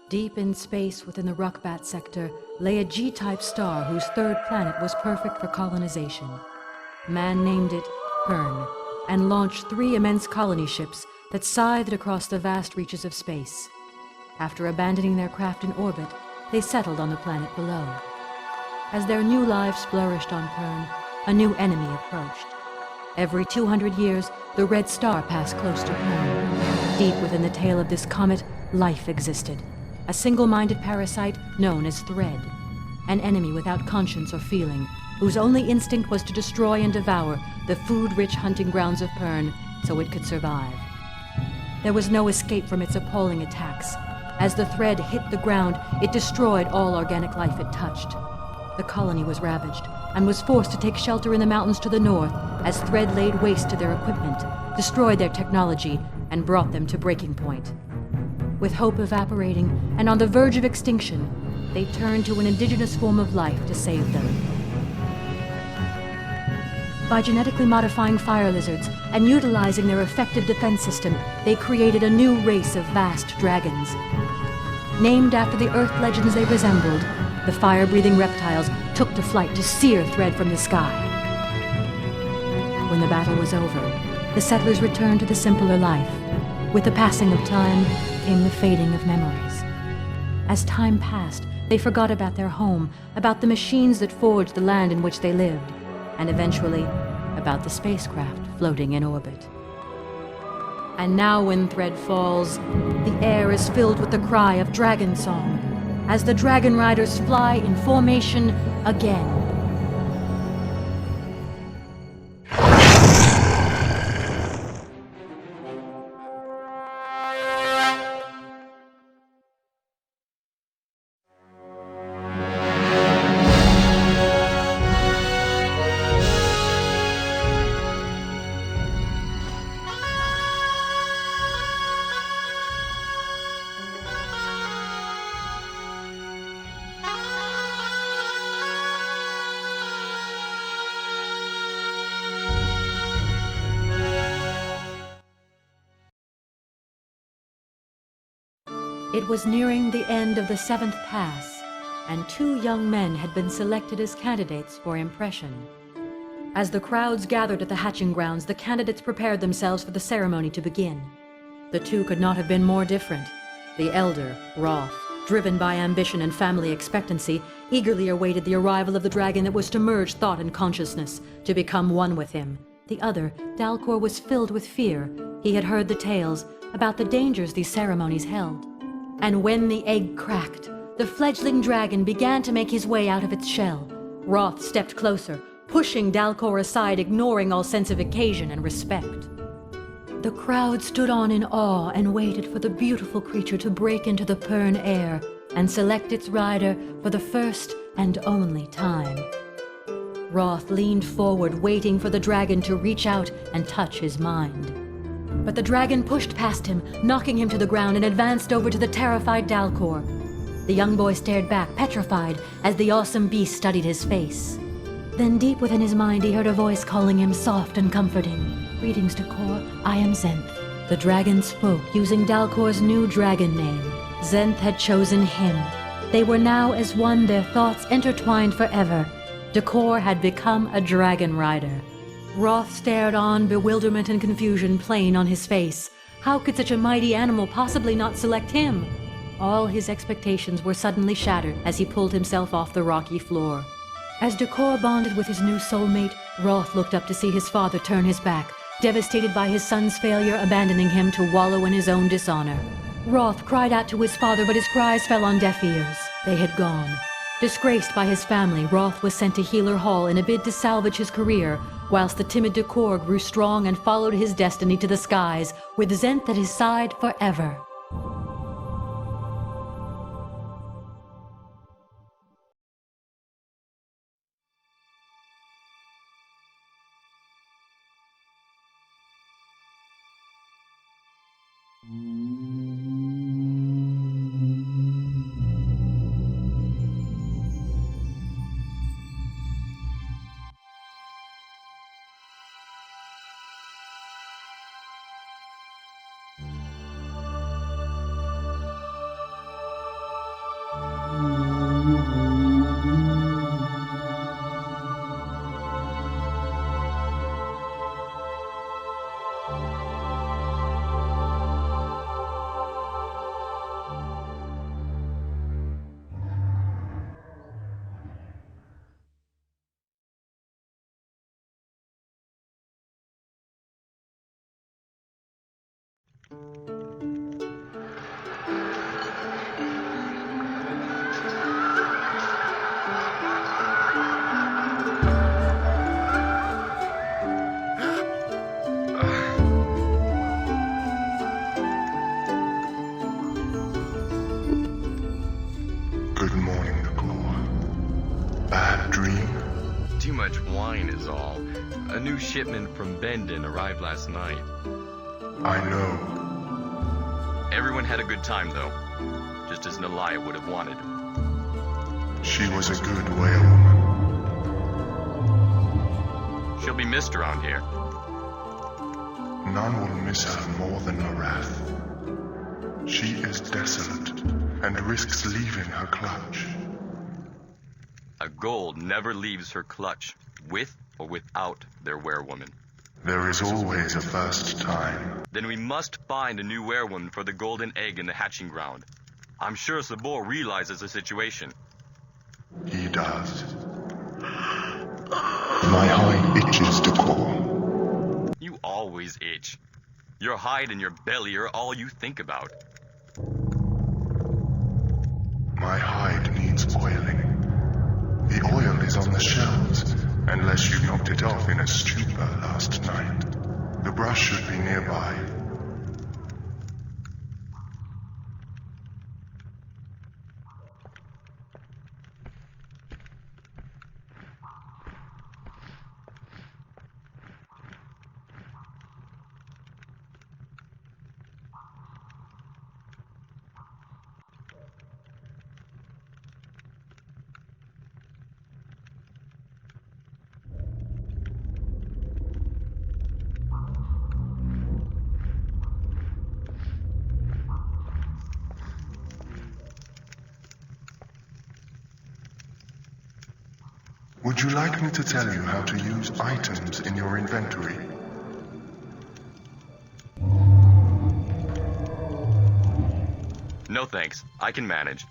Deep in space within the Ruckbat sector lay a G-type star whose third planet was perfect for colonization. Man named it Pern, and launched 3 immense colony ships that scythed across the vast reaches of space. After abandoning their craft in orbit, they settled on the planet below. As their new lives flourished on Pern, a new enemy approached. Every 200 years, the red star passed close to Pern. Deep within the tail of this comet, life existed. A single-minded parasite known as Thread. An enemy without conscience or feeling, whose only instinct was to destroy and devour the food-rich hunting grounds of Pern so it could survive. There was no escape from its appalling attacks. As the Thread hit the ground, it destroyed all organic life it touched. The colony was ravaged and was forced to take shelter in the mountains to the north as Thread laid waste to their equipment, destroyed their technology, and brought them to breaking point. With hope evaporating and on the verge of extinction, they turned to an indigenous form of life to save them. By genetically modifying fire lizards and utilizing their effective defense system, they created a new race of vast dragons. Named after the Earth legends they resembled, the fire-breathing reptiles took to flight to sear Thread from the sky. When the battle was over, the settlers returned to the simpler life. With the passing of time came the fading of memories. As time passed, they forgot about their home, about the machines that forged the land in which they lived, and eventually about the spacecraft floating in orbit. And now when Thread falls, the air is filled with the cry of dragon song, as the Dragonriders fly in formation again. It was nearing the end of the 7th pass, and 2 young men had been selected as candidates for impression. As the crowds gathered at the hatching grounds, the candidates prepared themselves for the ceremony to begin. The 2 could not have been more different. The elder, Roth, driven by ambition and family expectancy, eagerly awaited the arrival of the dragon that was to merge thought and consciousness, to become one with him. The other, Dalcor, was filled with fear. He had heard the tales about the dangers these ceremonies held. And when the egg cracked, the fledgling dragon began to make his way out of its shell. Roth stepped closer, pushing Dalcor aside, ignoring all sense of occasion and respect. The crowd stood on in awe and waited for the beautiful creature to break into the Pern air and select its rider for the first and only time. Roth leaned forward, waiting for the dragon to reach out and touch his mind. But the dragon pushed past him, knocking him to the ground, and advanced over to the terrified Dalcor. The young boy stared back, petrified, as the awesome beast studied his face. Then deep within his mind he heard a voice calling him soft and comforting. "Greetings, Dalcor, I am Zenth." The dragon spoke, using Dalcor's new dragon name. Zenth had chosen him. They were now as one, their thoughts intertwined forever. Dalcor had become a Dragonrider. Roth stared on, bewilderment and confusion plain on his face. How could such a mighty animal possibly not select him? All his expectations were suddenly shattered as he pulled himself off the rocky floor. As Dalcor bonded with his new soulmate, Roth looked up to see his father turn his back, devastated by his son's failure, abandoning him to wallow in his own dishonor. Roth cried out to his father, but his cries fell on deaf ears. They had gone. Disgraced by his family, Roth was sent to Healer Hall in a bid to salvage his career, whilst the timid Dalcor grew strong and followed his destiny to the skies, with Zenth at his side forever. Good morning, Nicole. Bad dream? Too much wine is all. A new shipment from Bendon arrived last night. I know. Everyone had a good time, though. Just as Nalia would have wanted. She was a good whalewoman. She'll be missed around here. None will miss her more than Morath. She is desolate and risks leaving her clutch. A gold never leaves her clutch, with or without their werewoman. There is always a first time. Then we must find a new werewoman for the golden egg in the hatching ground. I'm sure Sabor realizes the situation. He does. My hide itches to call. You always itch. Your hide and your belly are all you think about. My hide needs oiling. The oil is on the shelves, unless you knocked it off in a stupor last night. The brush should be nearby. Would you like me to tell you how to use items in your inventory? No thanks. I can manage.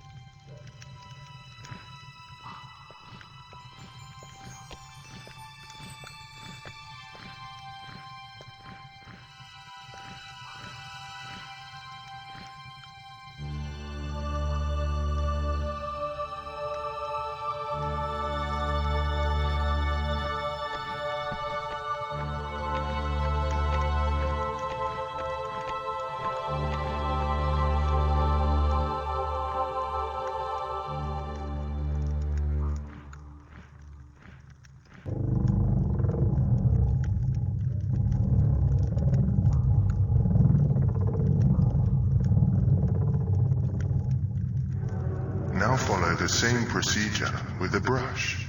Now follow the same procedure with a brush.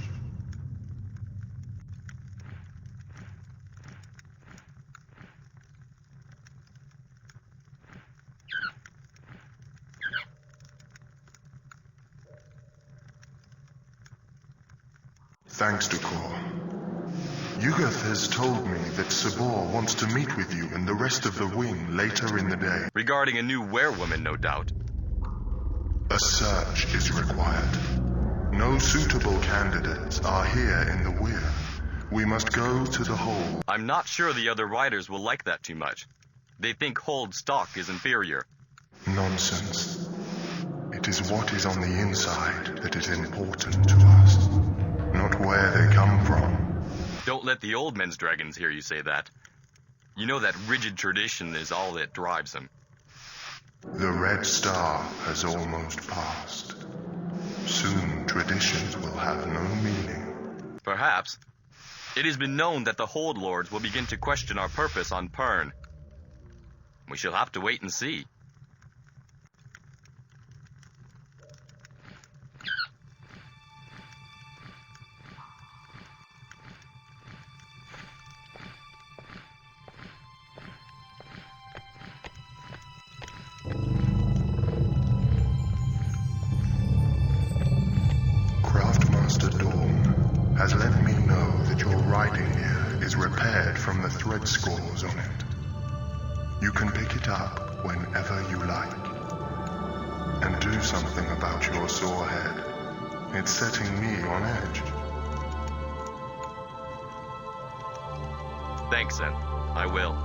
Thanks, Ducor. Yugath has told me that Sabor wants to meet with you and the rest of the wing later in the day. Regarding a new werewoman, no doubt. A search is required. No suitable candidates are here in the weir. We must go to the hold. I'm not sure the other riders will like that too much. They think hold stock is inferior. Nonsense. It is what is on the inside that is important to us, not where they come from. Don't let the old men's dragons hear you say that. You know that rigid tradition is all that drives them. The Red Star has almost passed. Soon traditions will have no meaning. Perhaps. It has been known that the Hold Lords will begin to question our purpose on Pern. We shall have to wait and see. Has let me know that your riding gear is repaired from the thread scores on it. You can pick it up whenever you like. And do something about your sore head. It's setting me on edge. Thanks, Zenth. I will.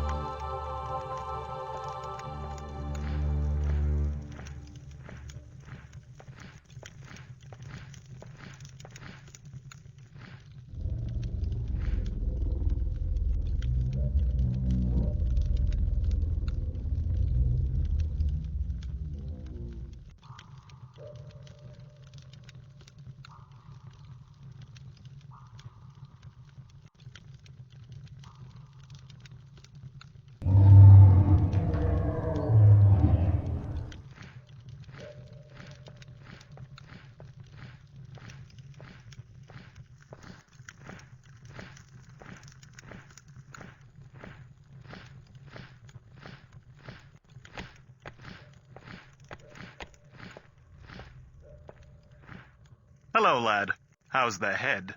Hello, lad. How's the head?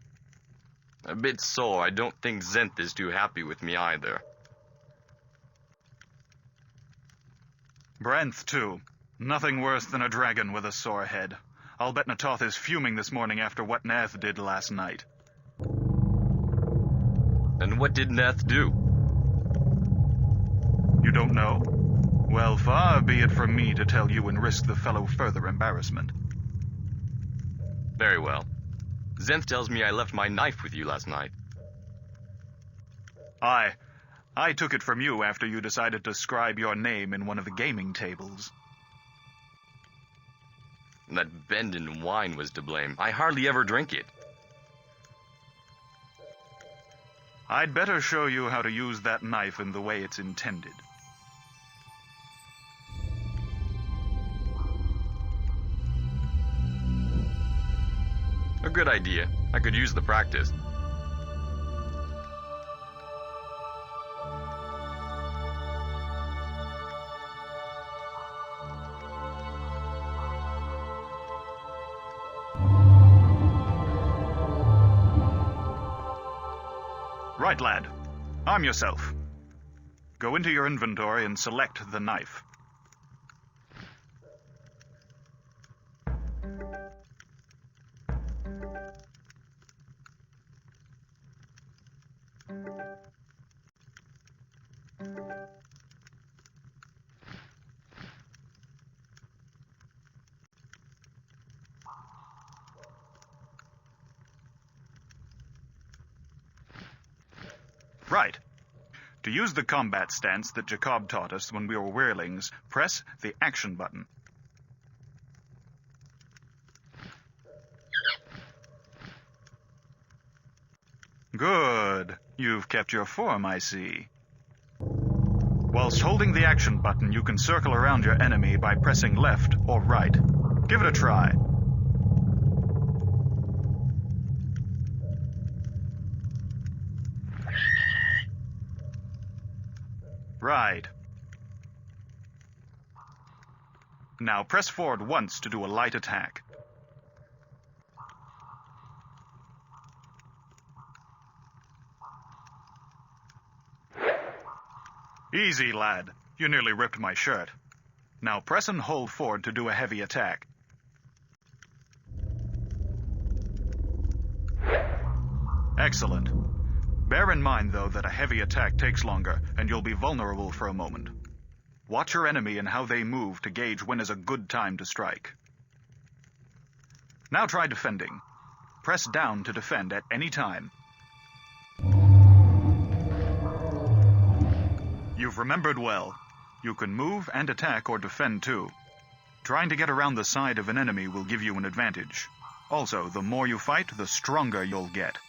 A bit sore. I don't think Zenth is too happy with me either. Branth, too. Nothing worse than a dragon with a sore head. I'll bet Natoth is fuming this morning after what Nath did last night. And what did Nath do? You don't know? Well, far be it from me to tell you and risk the fellow further embarrassment. Very well. Zenth tells me I left my knife with you last night. I took it from you after you decided to scribe your name in one of the gaming tables. That bend in wine was to blame. I hardly ever drink it. I'd better show you how to use that knife in the way it's intended. A good idea. I could use the practice. Right, lad. Arm yourself. Go into your inventory and select the knife. Right. To use the combat stance that Jacob taught us when we were weirlings, press the action button. Good. You've kept your form, I see. Whilst holding the action button, you can circle around your enemy by pressing left or right. Give it a try. Right. Now press forward once to do a light attack. Easy, lad. You nearly ripped my shirt. Now press and hold forward to do a heavy attack. Excellent. Bear in mind, though, that a heavy attack takes longer, and you'll be vulnerable for a moment. Watch your enemy and how they move to gauge when is a good time to strike. Now try defending. Press down to defend at any time. You've remembered well. You can move and attack or defend too. Trying to get around the side of an enemy will give you an advantage. Also, the more you fight, the stronger you'll get.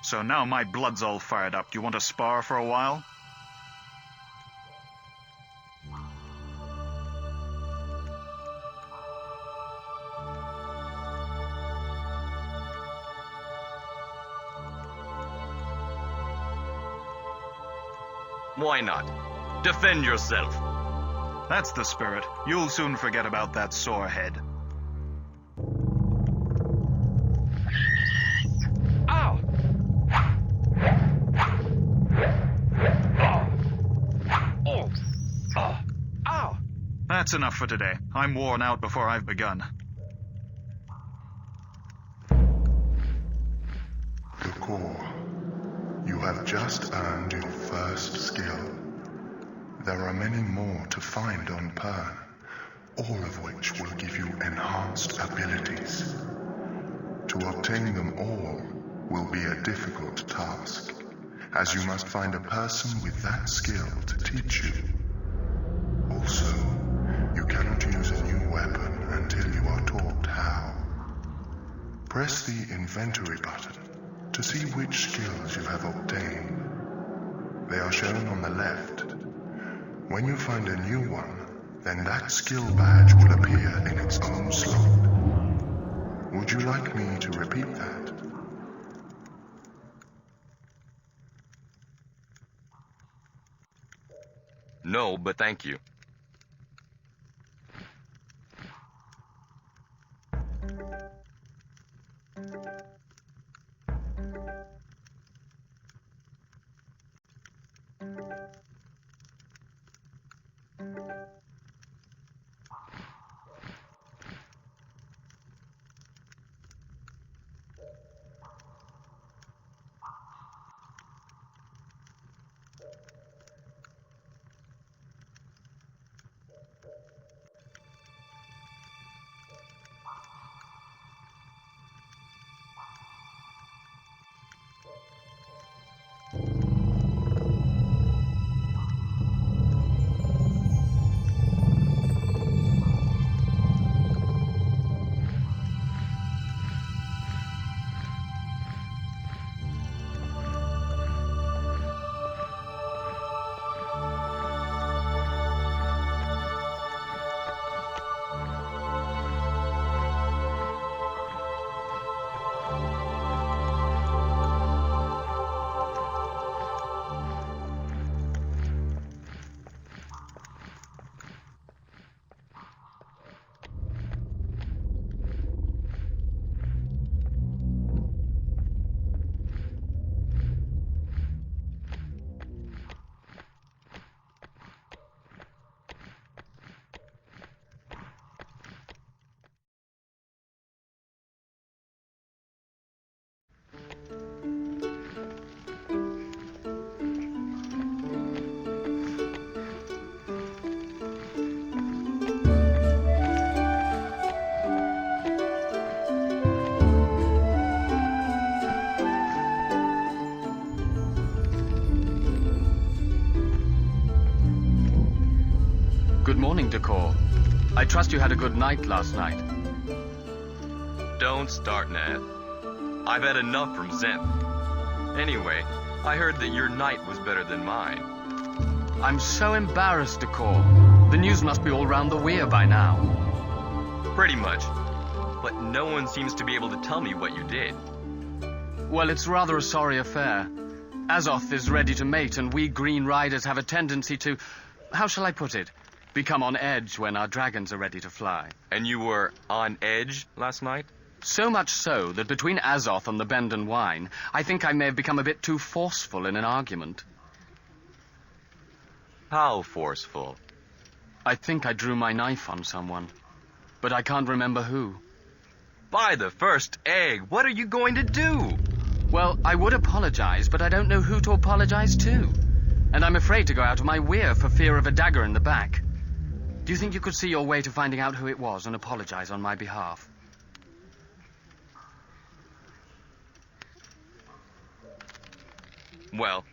So now my blood's all fired up. Do you want to spar for a while? Why not? Defend yourself. That's the spirit. You'll soon forget about that sore head. Ow! Ow! That's enough for today. I'm worn out before I've begun. The core. You have just earned your first skill. There are many more to find on Pern, all of which will give you enhanced abilities. To obtain them all will be a difficult task, as you must find a person with that skill to teach you. Also, you cannot use a new weapon until you are taught how. Press the inventory button to see which skills you have obtained. They are shown on the left. When you find a new one, then that skill badge will appear in its own slot. Would you like me to repeat that? No, but thank you. Good morning, Decor. I trust you had a good night last night. Don't start, Ned. I've had enough from Zenth. Anyway, I heard that your night was better than mine. I'm so embarrassed, Decor. The news must be all round the weir by now. Pretty much. But no one seems to be able to tell me what you did. Well, it's rather a sorry affair. Azoth is ready to mate, and we Green Riders have a tendency to, how shall I put it, become on edge when our dragons are ready to fly. And you were on edge last night? So much so that between Azoth and the Bend and Wine, I think I may have become a bit too forceful in an argument. How forceful? I think I drew my knife on someone, but I can't remember who. By the first egg, what are you going to do? Well, I would apologize, but I don't know who to apologize to. And I'm afraid to go out of my weir for fear of a dagger in the back. Do you think you could see your way to finding out who it was and apologize on my behalf? Well,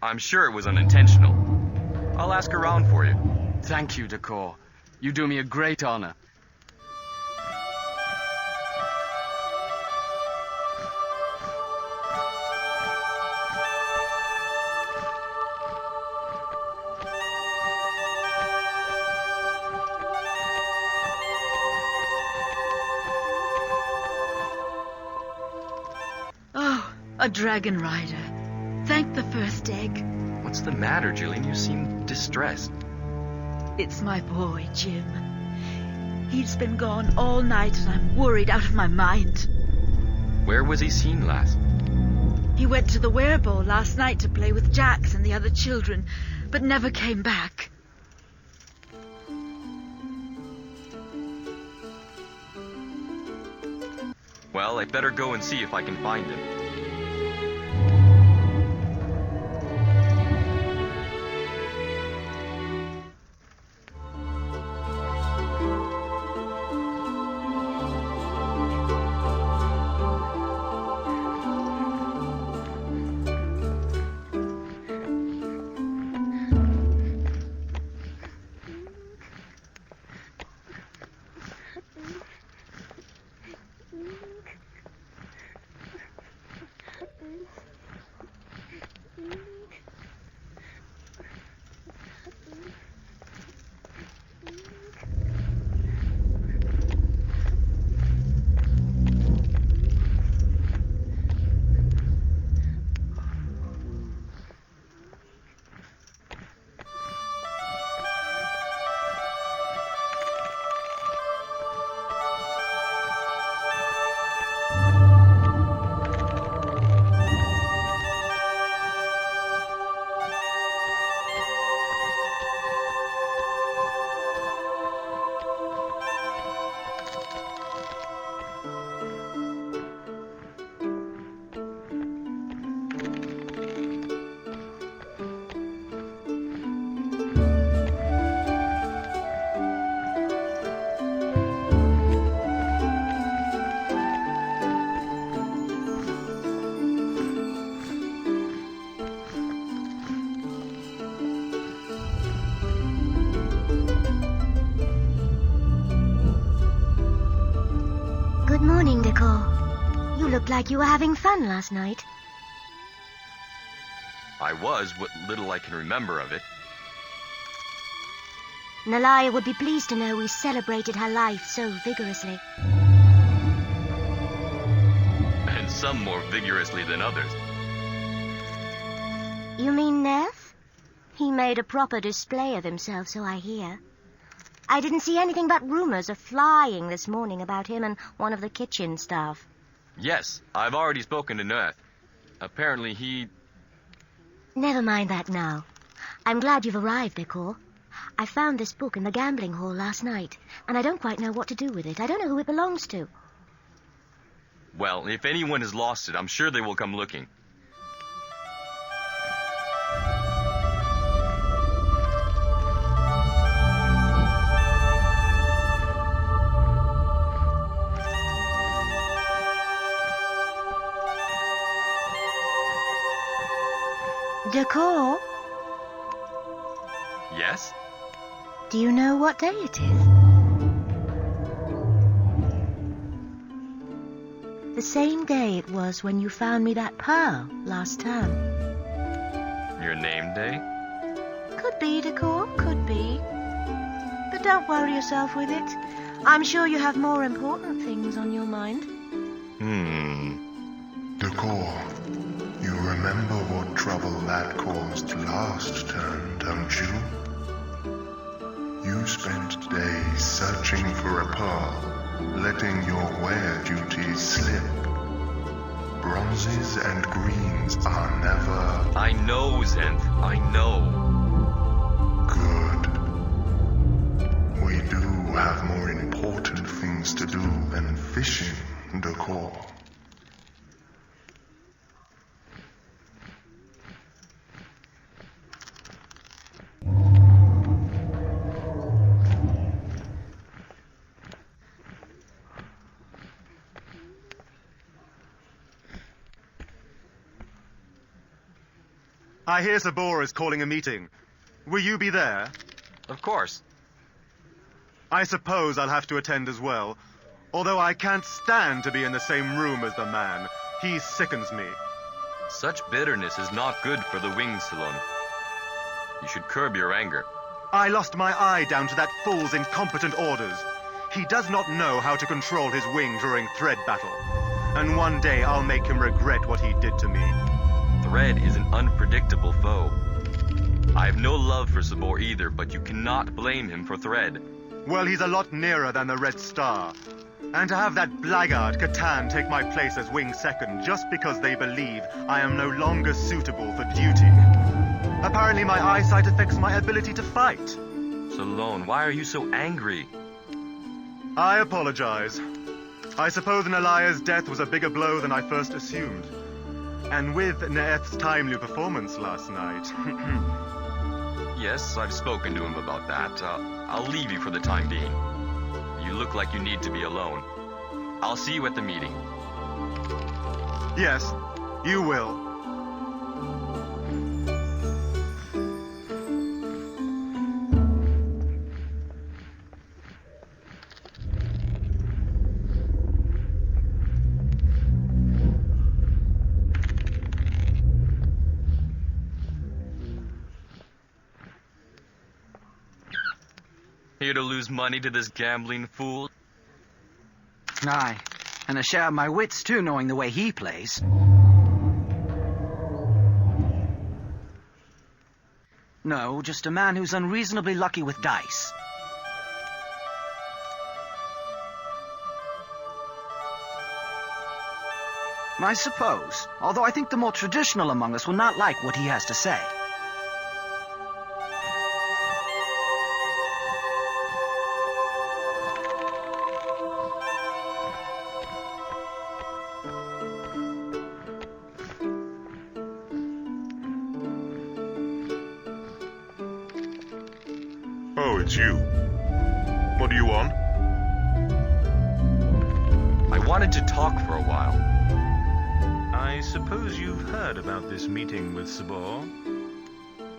I'm sure it was unintentional. I'll ask around for you. Thank you, Decor. You do me a great honor. A Dragonrider. Thank the first egg. What's the matter, Jillian? You seem distressed. It's my boy, Jim. He's been gone all night and I'm worried out of my mind. Where was he seen last? He went to the werebowl last night to play with Jax and the other children, but never came back. Well, I'd better go and see if I can find him. Good morning, Decor. You looked like you were having fun last night. I was, what little I can remember of it. Nalaya would be pleased to know we celebrated her life so vigorously. And some more vigorously than others. You mean Neth? He made a proper display of himself, so I hear. I didn't see anything but rumors of flying this morning about him and one of the kitchen staff. Yes, I've already spoken to Neth. Apparently he... Never mind that now. I'm glad you've arrived, Decor. I found this book in the gambling hall last night, and I don't quite know what to do with it. I don't know who it belongs to. Well, if anyone has lost it, I'm sure they will come looking. Decor? Yes? Do you know what day it is? The same day it was when you found me that pearl last term. Your name day? Could be, Decor, could be. But don't worry yourself with it. I'm sure you have more important things on your mind. Decor, you remember what trouble that caused last turn, don't you? You spent days searching for a pearl, letting your wear duties slip. Bronzes and greens are never... I know, Zenth. I know. Good. We do have more important things to do than fishing, Decor. I hear Sabor is calling a meeting. Will you be there? Of course. I suppose I'll have to attend as well. Although I can't stand to be in the same room as the man. He sickens me. Such bitterness is not good for the winged Salon. You should curb your anger. I lost my eye down to that fool's incompetent orders. He does not know how to control his wing during thread battle. And one day I'll make him regret what he did to me. Thread is an unpredictable foe. I have no love for Sabor either, but you cannot blame him for Thread. Well, he's a lot nearer than the Red Star. And to have that blackguard Catan take my place as wing second just because they believe I am no longer suitable for duty. Apparently my eyesight affects my ability to fight. Salon, why are you so angry? I apologize. I suppose Nalaya's death was a bigger blow than I first assumed. And with Neeth's timely performance last night... Yes, I've spoken to him about that. I'll leave you for the time being. You look like you need to be alone. I'll see you at the meeting. Yes, you will. Here to lose money to this gambling fool? Aye, and a share of my wits too, knowing the way he plays. No, just a man who's unreasonably lucky with dice. I suppose, although I think the more traditional among us will not like what he has to say. Oh, it's you. What do you want? I wanted to talk for a while. I suppose you've heard about this meeting with Sabor?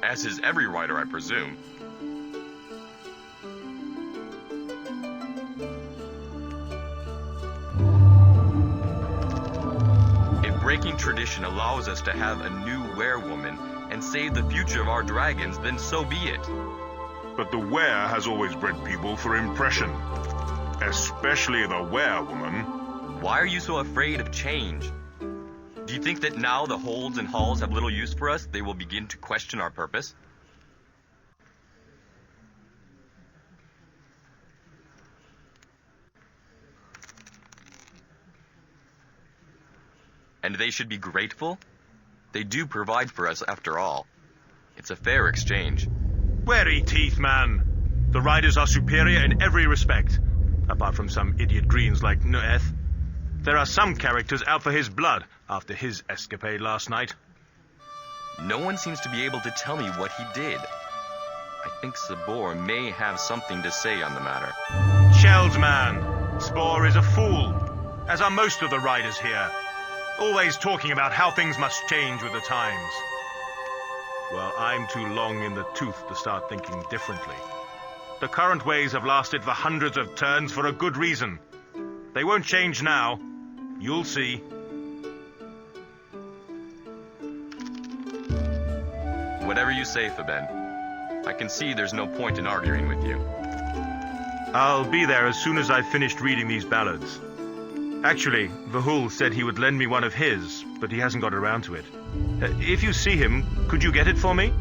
As is every writer, I presume. If breaking tradition allows us to have a new werewoman and save the future of our dragons, then so be it. But the were has always bred people for impression. Especially the werewoman. Why are you so afraid of change? Do you think that now the holds and halls have little use for us, they will begin to question our purpose? And they should be grateful? They do provide for us after all. It's a fair exchange. Wary teeth, man. The riders are superior in every respect. Apart from some idiot greens like Neeth. There are some characters out for his blood after his escapade last night. No one seems to be able to tell me what he did. I think Sabor may have something to say on the matter. Shells, man. Spore is a fool, as are most of the riders here. Always talking about how things must change with the times. Well, I'm too long in the tooth to start thinking differently. The current ways have lasted for hundreds of turns for a good reason. They won't change now. You'll see. Whatever you say, Faben. I can see there's no point in arguing with you. I'll be there as soon as I've finished reading these ballads. Actually, Vahul said he would lend me one of his, but he hasn't got around to it. If you see him, could you get it for me?